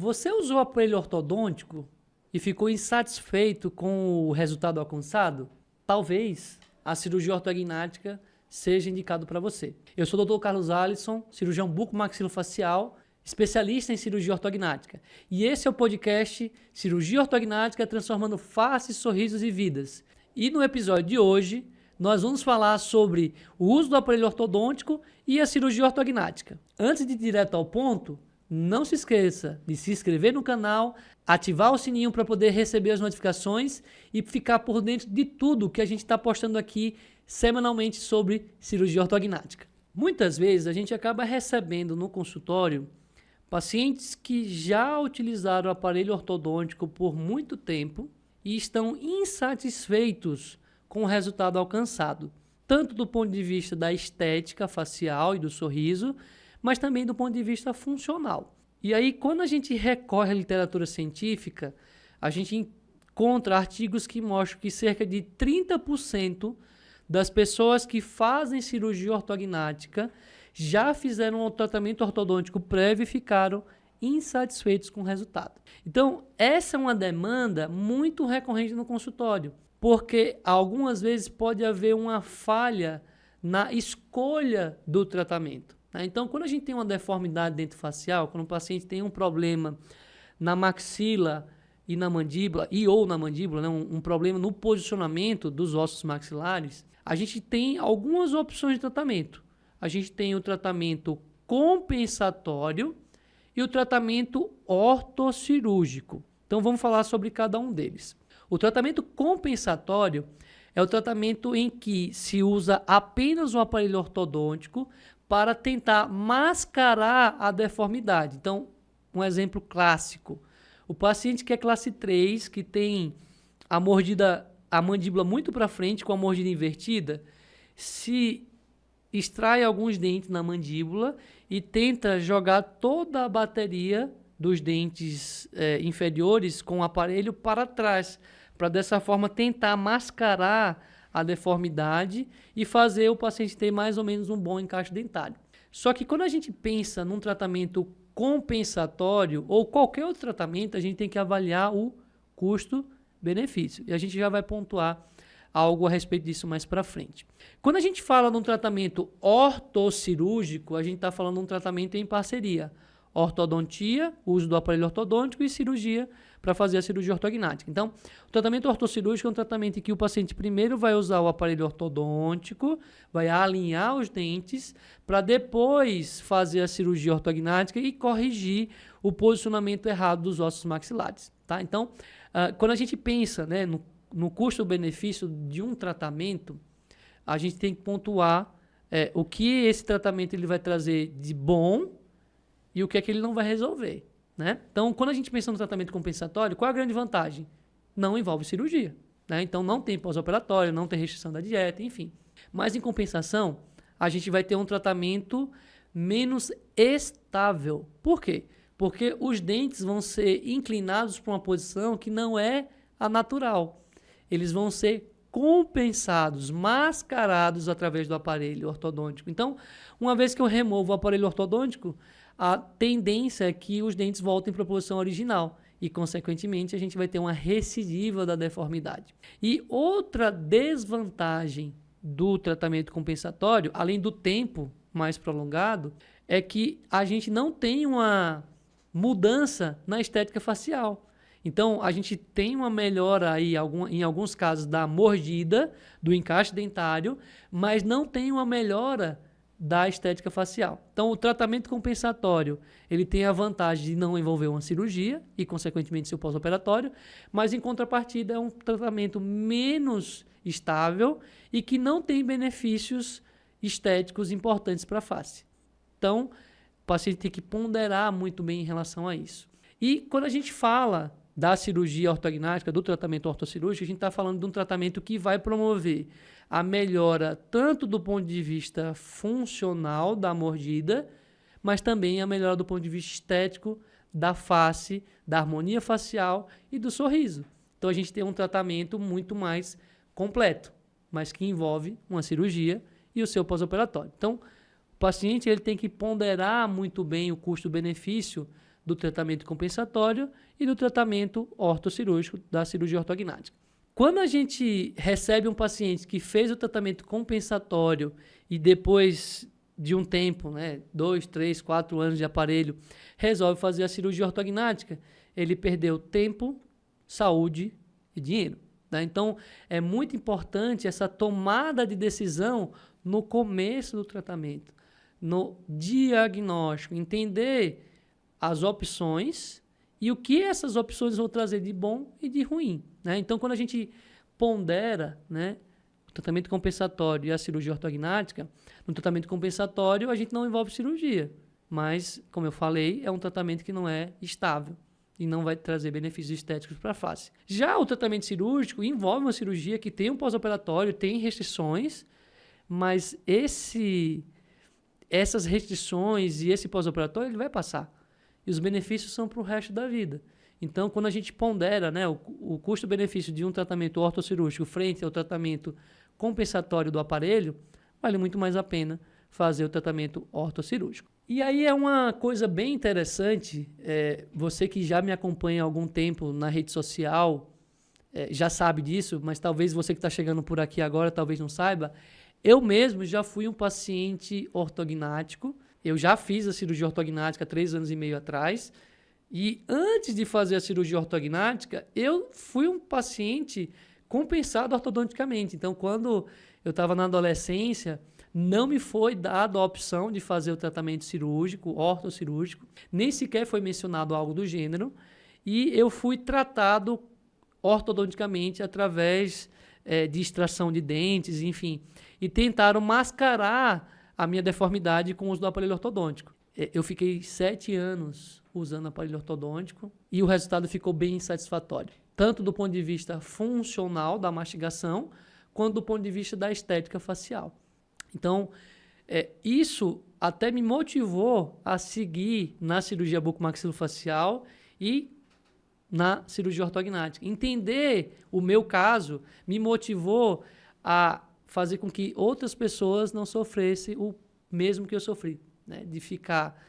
Você usou o aparelho ortodôntico e ficou insatisfeito com o resultado alcançado? Talvez a cirurgia ortognática seja indicado para você. Eu sou o Dr. Carlos Alisson, cirurgião bucomaxilofacial, especialista em cirurgia ortognática. E esse é o podcast Cirurgia Ortognática Transformando Faces, Sorrisos e Vidas. E no episódio de hoje, nós vamos falar sobre o uso do aparelho ortodôntico e a cirurgia ortognática. Antes de ir direto ao ponto, não se esqueça de se inscrever no canal, ativar o sininho para poder receber as notificações e ficar por dentro de tudo que a gente está postando aqui semanalmente sobre cirurgia ortognática. Muitas vezes a gente acaba recebendo no consultório pacientes que já utilizaram o aparelho ortodôntico por muito tempo e estão insatisfeitos com o resultado alcançado, tanto do ponto de vista da estética facial e do sorriso, mas também do ponto de vista funcional. E aí, quando a gente recorre à literatura científica, a gente encontra artigos que mostram que cerca de 30% das pessoas que fazem cirurgia ortognática já fizeram um tratamento ortodôntico prévio e ficaram insatisfeitos com o resultado. Então, essa é uma demanda muito recorrente no consultório, porque algumas vezes pode haver uma falha na escolha do tratamento. Então, quando a gente tem uma deformidade dentofacial, quando o paciente tem um problema na maxila e na mandíbula, né, um problema no posicionamento dos ossos maxilares, a gente tem algumas opções de tratamento. A gente tem o tratamento compensatório e o tratamento ortocirúrgico. Então, vamos falar sobre cada um deles. O tratamento compensatório é o tratamento em que se usa apenas um aparelho ortodôntico para tentar mascarar a deformidade. Então, um exemplo clássico. O paciente que é classe 3, que tem a mandíbula muito para frente com a mordida invertida, se extrai alguns dentes na mandíbula e tenta jogar toda a bateria dos dentes inferiores com o aparelho para trás, para dessa forma tentar mascarar a deformidade e fazer o paciente ter mais ou menos um bom encaixe dentário. Só que quando a gente pensa num tratamento compensatório ou qualquer outro tratamento, a gente tem que avaliar o custo-benefício. E a gente já vai pontuar algo a respeito disso mais para frente. Quando a gente fala num tratamento ortocirúrgico, a gente está falando de um tratamento em parceria. Ortodontia, uso do aparelho ortodôntico e cirurgia para fazer a cirurgia ortognática. Então, o tratamento ortocirúrgico é um tratamento em que o paciente primeiro vai usar o aparelho ortodôntico, vai alinhar os dentes para depois fazer a cirurgia ortognática e corrigir o posicionamento errado dos ossos maxilares. Tá? Então, quando a gente pensa, né, no custo-benefício de um tratamento, a gente tem que pontuar o que esse tratamento ele vai trazer de bom e o que é que ele não vai resolver, né? Então, quando a gente pensa no tratamento compensatório, qual é a grande vantagem? Não envolve cirurgia, né? Então, não tem pós-operatório, não tem restrição da dieta, enfim. Mas, em compensação, a gente vai ter um tratamento menos estável. Por quê? Porque os dentes vão ser inclinados para uma posição que não é a natural. Eles vão ser compensados, mascarados através do aparelho ortodôntico. Então, uma vez que eu removo o aparelho ortodôntico, a tendência é que os dentes voltem para a posição original e, consequentemente, a gente vai ter uma recidiva da deformidade. E outra desvantagem do tratamento compensatório, além do tempo mais prolongado, é que a gente não tem uma mudança na estética facial. Então, a gente tem uma melhora aí, em alguns casos, da mordida, do encaixe dentário, mas não tem uma melhora da estética facial. Então, o tratamento compensatório, ele tem a vantagem de não envolver uma cirurgia e, consequentemente, seu pós-operatório, mas, em contrapartida, é um tratamento menos estável e que não tem benefícios estéticos importantes para a face. Então, o paciente tem que ponderar muito bem em relação a isso. E, quando a gente fala da cirurgia ortognática, do tratamento ortocirúrgico, a gente está falando de um tratamento que vai promover a melhora tanto do ponto de vista funcional da mordida, mas também a melhora do ponto de vista estético da face, da harmonia facial e do sorriso. Então, a gente tem um tratamento muito mais completo, mas que envolve uma cirurgia e o seu pós-operatório. Então, o paciente ele tem que ponderar muito bem o custo-benefício do tratamento compensatório e do tratamento ortocirúrgico, da cirurgia ortognática. Quando a gente recebe um paciente que fez o tratamento compensatório e depois de um tempo, 2, 3, 4 anos de aparelho, resolve fazer a cirurgia ortognática, ele perdeu tempo, saúde e dinheiro. Tá? Então, é muito importante essa tomada de decisão no começo do tratamento, no diagnóstico, entender as opções e o que essas opções vão trazer de bom e de ruim. Né? Então, quando a gente pondera, o tratamento compensatório e a cirurgia ortognática, no tratamento compensatório a gente não envolve cirurgia, mas, como eu falei, é um tratamento que não é estável e não vai trazer benefícios estéticos para a face. Já o tratamento cirúrgico envolve uma cirurgia que tem um pós-operatório, tem restrições, mas essas restrições e esse pós-operatório ele vai passar. E os benefícios são para o resto da vida. Então, quando a gente pondera o custo-benefício de um tratamento ortocirúrgico frente ao tratamento compensatório do aparelho, vale muito mais a pena fazer o tratamento ortocirúrgico. E aí é uma coisa bem interessante, você que já me acompanha há algum tempo na rede social, já sabe disso, mas talvez você que está chegando por aqui agora talvez não saiba, eu mesmo já fui um paciente ortognático, eu já fiz a cirurgia ortognática 3 anos e meio atrás, e antes de fazer a cirurgia ortognática, eu fui um paciente compensado ortodonticamente. Então, quando eu estava na adolescência, não me foi dado a opção de fazer o tratamento cirúrgico, ortocirúrgico, nem sequer foi mencionado algo do gênero, e eu fui tratado ortodonticamente através de extração de dentes, enfim, e tentaram mascarar a minha deformidade com o uso do aparelho ortodôntico. Eu fiquei 7 anos usando aparelho ortodôntico e o resultado ficou bem insatisfatório, tanto do ponto de vista funcional da mastigação, quanto do ponto de vista da estética facial. Então, isso até me motivou a seguir na cirurgia bucomaxilofacial e na cirurgia ortognática. Entender o meu caso me motivou a fazer com que outras pessoas não sofressem o mesmo que eu sofri, de ficar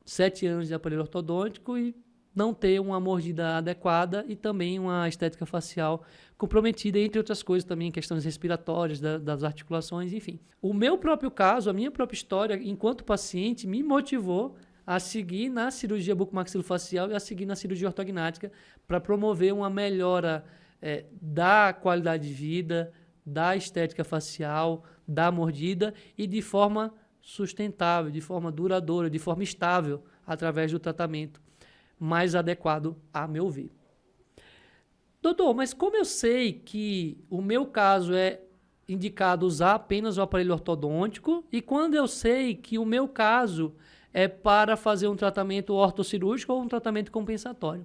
7 anos de aparelho ortodôntico e não ter uma mordida adequada e também uma estética facial comprometida, entre outras coisas também, questões respiratórias, das articulações, enfim. O meu próprio caso, a minha própria história, enquanto paciente, me motivou a seguir na cirurgia bucomaxilofacial e a seguir na cirurgia ortognática para promover uma melhora da qualidade de vida, da estética facial, da mordida e de forma sustentável, de forma duradoura, de forma estável, através do tratamento mais adequado, a meu ver. Doutor, mas como eu sei que o meu caso é indicado usar apenas o aparelho ortodôntico e quando eu sei que o meu caso é para fazer um tratamento ortocirúrgico ou um tratamento compensatório?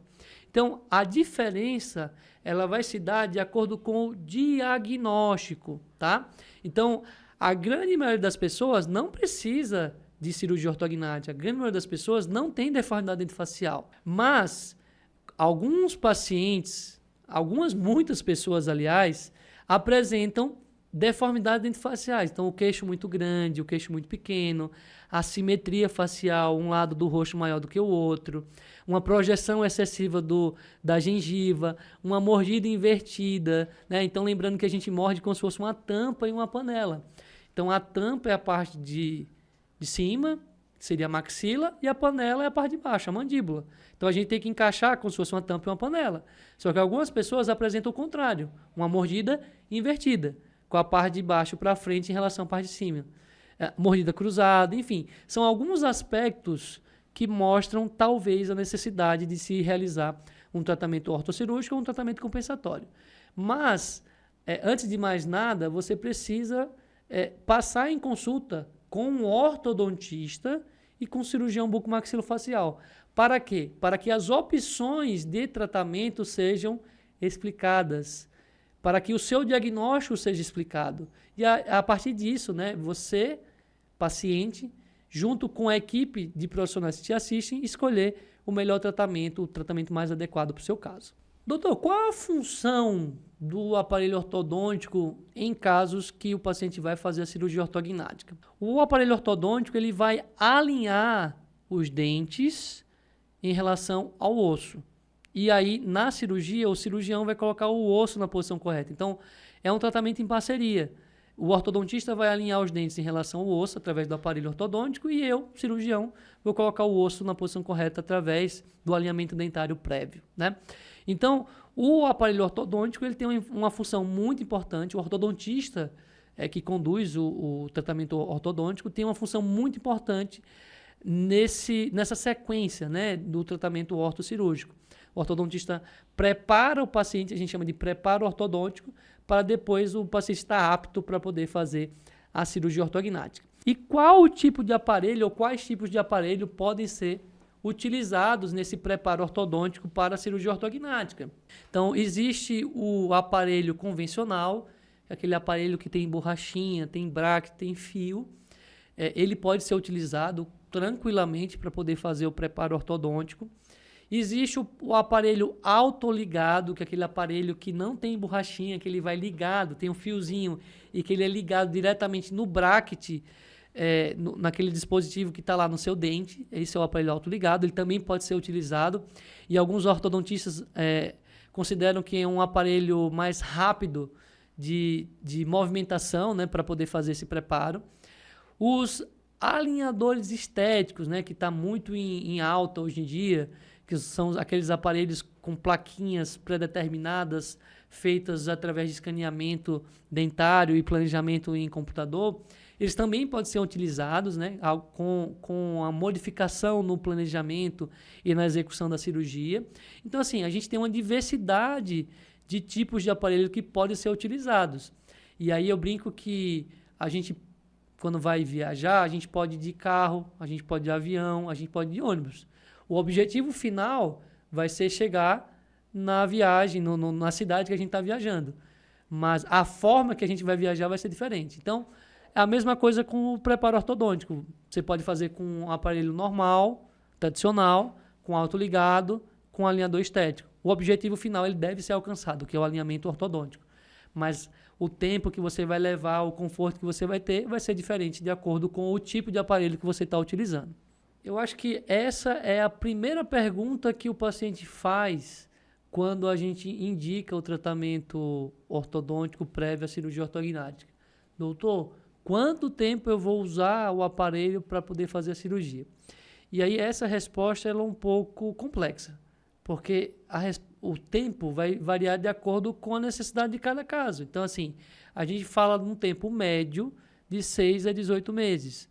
Então, a diferença ela vai se dar de acordo com o diagnóstico, tá? Então, a grande maioria das pessoas não precisa de cirurgia ortognática. A grande maioria das pessoas não tem deformidade dentofacial. Mas alguns pacientes, muitas pessoas, aliás, apresentam deformidades dentofaciais. Então, o queixo muito grande, o queixo muito pequeno, assimetria facial, um lado do rosto maior do que o outro, uma projeção excessiva da gengiva, uma mordida invertida. Então, lembrando que a gente morde como se fosse uma tampa e uma panela. Então, a tampa é a parte de cima, que seria a maxila, e a panela é a parte de baixo, a mandíbula. Então, a gente tem que encaixar como se fosse uma tampa e uma panela. Só que algumas pessoas apresentam o contrário, uma mordida invertida, com a parte de baixo para frente em relação à parte de cima. Mordida cruzada, enfim. São alguns aspectos que mostram, talvez, a necessidade de se realizar um tratamento ortocirúrgico ou um tratamento compensatório. Mas, antes de mais nada, você precisa passar em consulta com um ortodontista e com um cirurgião bucomaxilofacial. Para quê? Para que as opções de tratamento sejam explicadas, para que o seu diagnóstico seja explicado. E a partir disso, você, paciente, junto com a equipe de profissionais que te assistem, escolher o melhor tratamento, o tratamento mais adequado para o seu caso. Doutor, qual a função do aparelho ortodôntico em casos que o paciente vai fazer a cirurgia ortognática? O aparelho ortodôntico ele vai alinhar os dentes em relação ao osso. E aí, na cirurgia, o cirurgião vai colocar o osso na posição correta. Então, é um tratamento em parceria. O ortodontista vai alinhar os dentes em relação ao osso através do aparelho ortodôntico e eu, cirurgião, vou colocar o osso na posição correta através do alinhamento dentário prévio, né? Então, o aparelho ortodôntico ele tem uma função muito importante. O ortodontista que conduz o tratamento ortodôntico tem uma função muito importante nessa sequência, né, do tratamento ortocirúrgico. O ortodontista prepara o paciente, a gente chama de preparo ortodôntico, para depois o paciente estar apto para poder fazer a cirurgia ortognática. E qual o tipo de aparelho ou quais tipos de aparelho podem ser utilizados nesse preparo ortodôntico para a cirurgia ortognática? Então, existe o aparelho convencional, aquele aparelho que tem borrachinha, tem bracket, tem fio. Ele pode ser utilizado tranquilamente para poder fazer o preparo ortodôntico. Existe o aparelho autoligado, que é aquele aparelho que não tem borrachinha, que ele vai ligado, tem um fiozinho e que ele é ligado diretamente no bracket, naquele dispositivo que está lá no seu dente. Esse é o aparelho autoligado, ele também pode ser utilizado. E alguns ortodontistas consideram que é um aparelho mais rápido de movimentação, né, para poder fazer esse preparo. Os alinhadores estéticos, né, que está muito em alta hoje em dia, que são aqueles aparelhos com plaquinhas pré-determinadas, feitas através de escaneamento dentário e planejamento em computador, eles também podem ser utilizados, né, com a modificação no planejamento e na execução da cirurgia. Então, assim, a gente tem uma diversidade de tipos de aparelho que podem ser utilizados. E aí eu brinco que a gente, quando vai viajar, a gente pode ir de carro, a gente pode ir de avião, a gente pode ir de ônibus. O objetivo final vai ser chegar na viagem, na cidade que a gente está viajando. Mas a forma que a gente vai viajar vai ser diferente. Então, é a mesma coisa com o preparo ortodôntico. Você pode fazer com um aparelho normal, tradicional, com autoligado, com alinhador estético. O objetivo final ele deve ser alcançado, que é o alinhamento ortodôntico. Mas o tempo que você vai levar, o conforto que você vai ter, vai ser diferente de acordo com o tipo de aparelho que você está utilizando. Eu acho que essa é a primeira pergunta que o paciente faz quando a gente indica o tratamento ortodôntico prévio à cirurgia ortognática. Doutor, quanto tempo eu vou usar o aparelho para poder fazer a cirurgia? E aí essa resposta ela é um pouco complexa, porque o tempo vai variar de acordo com a necessidade de cada caso. Então, assim, a gente fala de um tempo médio de 6 a 18 meses.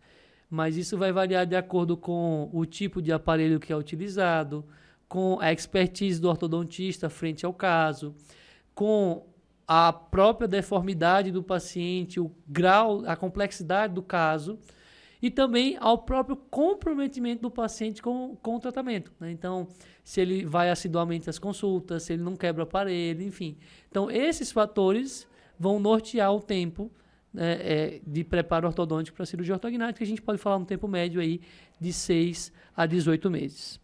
Mas isso vai variar de acordo com o tipo de aparelho que é utilizado, com a expertise do ortodontista frente ao caso, com a própria deformidade do paciente, o grau, a complexidade do caso e também ao próprio comprometimento do paciente com o tratamento, né? Então, se ele vai assiduamente às consultas, se ele não quebra o aparelho, enfim. Então, esses fatores vão nortear o tempo de preparo ortodôntico para a cirurgia ortognática. A gente pode falar um tempo médio aí de 6 a 18 meses.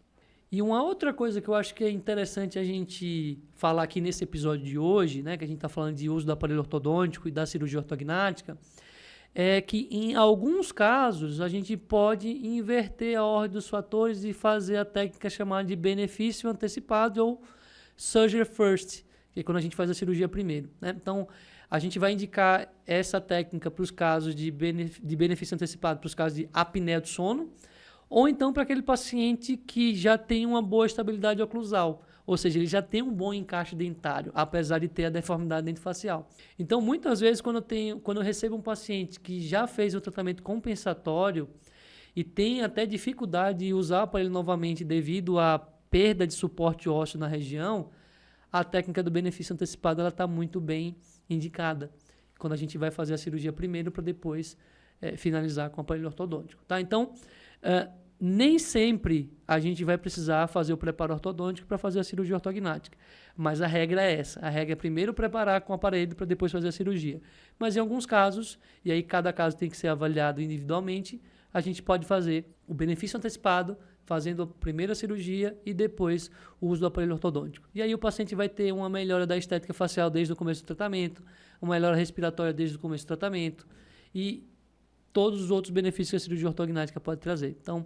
E uma outra coisa que eu acho que é interessante a gente falar aqui nesse episódio de hoje, né, que a gente está falando de uso do aparelho ortodôntico e da cirurgia ortognática, é que em alguns casos a gente pode inverter a ordem dos fatores e fazer a técnica chamada de benefício antecipado ou surgery first, que é quando a gente faz a cirurgia primeiro, né? Então, a gente vai indicar essa técnica para os casos de benefício antecipado, para os casos de apneia do sono, ou então para aquele paciente que já tem uma boa estabilidade oclusal, ou seja, ele já tem um bom encaixe dentário, apesar de ter a deformidade dentofacial. Então, muitas vezes, quando eu recebo um paciente que já fez o tratamento compensatório e tem até dificuldade de usar o aparelho novamente devido à perda de suporte ósseo na região, a técnica do benefício antecipado está muito bem indicada, quando a gente vai fazer a cirurgia primeiro para depois finalizar com o aparelho ortodôntico. Tá? Então, nem sempre a gente vai precisar fazer o preparo ortodôntico para fazer a cirurgia ortognática, mas a regra é essa. A regra é primeiro preparar com o aparelho para depois fazer a cirurgia. Mas em alguns casos, e aí cada caso tem que ser avaliado individualmente, a gente pode fazer o benefício antecipado, fazendo a primeira cirurgia e depois o uso do aparelho ortodôntico. E aí o paciente vai ter uma melhora da estética facial desde o começo do tratamento, uma melhora respiratória desde o começo do tratamento e todos os outros benefícios que a cirurgia ortognática pode trazer. Então,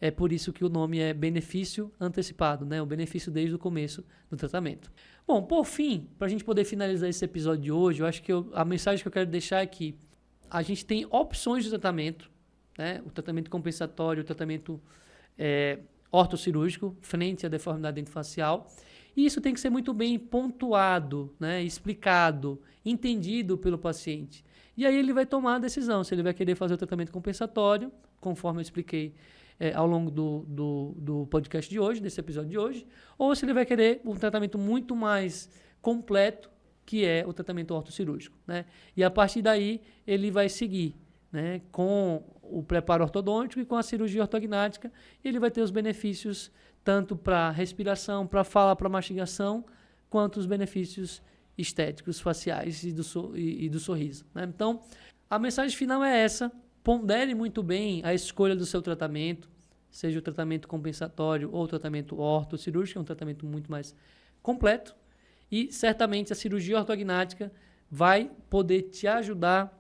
É por isso que o nome é benefício antecipado, né? O benefício desde o começo do tratamento. Bom, por fim, para a gente poder finalizar esse episódio de hoje, eu acho que a mensagem que eu quero deixar é que a gente tem opções de tratamento, né? O tratamento compensatório, o tratamento ortocirúrgico, frente à deformidade dentofacial. E isso tem que ser muito bem pontuado, né? Explicado, entendido pelo paciente. E aí ele vai tomar a decisão se ele vai querer fazer o tratamento compensatório, conforme eu expliquei ao longo do podcast de hoje, desse episódio de hoje, ou se ele vai querer um tratamento muito mais completo, que é o tratamento ortocirúrgico, né? E a partir daí ele vai seguir, né, com o preparo ortodôntico e com a cirurgia ortognática, e ele vai ter os benefícios tanto para respiração, para fala, para mastigação, quanto os benefícios estéticos, faciais e do sorriso, né? Então, a mensagem final é essa: pondere muito bem a escolha do seu tratamento, seja o tratamento compensatório ou o tratamento ortocirúrgico, é um tratamento muito mais completo, e certamente a cirurgia ortognática vai poder te ajudar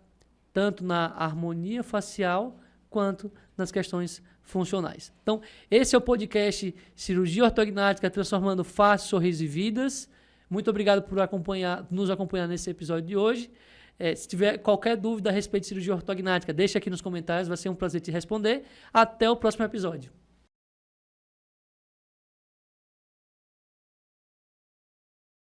tanto na harmonia facial quanto nas questões funcionais. Então, esse é o podcast Cirurgia Ortognática Transformando Face, Sorriso e Vidas. Muito obrigado por nos acompanhar nesse episódio de hoje. Se tiver qualquer dúvida a respeito de cirurgia ortognática, deixa aqui nos comentários, vai ser um prazer te responder. Até o próximo episódio.